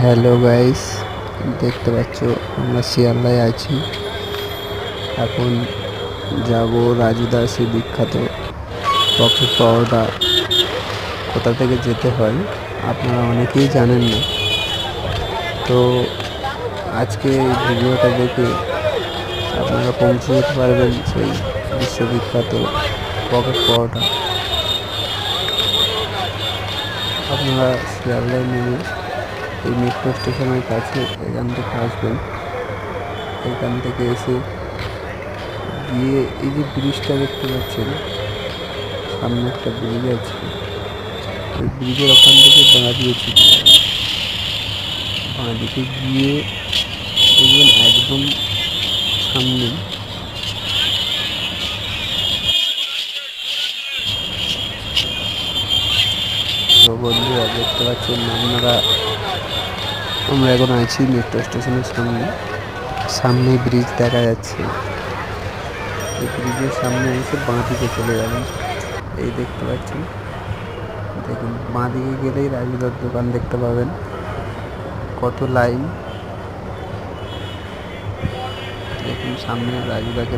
Hello guys, দেখতে পাচ্ছ আমরা শিয়ালদায় আছি। এখন যাব রাজুদা সে বিখ্যাত পকেট পাওয়াটা কোথা থেকে যেতে হয় আপনারা অনেকেই জানেন না। তো আজকে এই ভিডিওটা দেখে আপনারা পৌঁছে যেতে পারবেন সেই বিশ্ববিখ্যাত পকেট পাওয়াটা। আপনারা শিয়ালদায় নেমে এই মেট্রো স্টেশনের কাছে এখান থেকে আসবেন। এখান থেকে এসে গিয়ে এই যে ব্রিজটা দেখতে পাচ্ছেন, সামনে একটা ব্রিজ আছে, ওই ব্রিজের ওখান থেকে বাঁ দিয়েছি, বাঁ দিকে গিয়ে দেখবেন একদম সামনে তো বন্ধুরা দেখতে পাচ্ছেন আপনারা, আমরা এখন আছি মেট্রো স্টেশনের সামনে ব্রিজ দেখা যাচ্ছে। এই ব্রিজের সামনে এসে বাঁ দিকে চলে যাবেন। এই দেখতে পাচ্ছেন, দেখুন বাঁ দিকে গেলেই রাজুদার দোকান দেখতে পাবেন। কত লাইন দেখুন, সামনে রাজুদাকে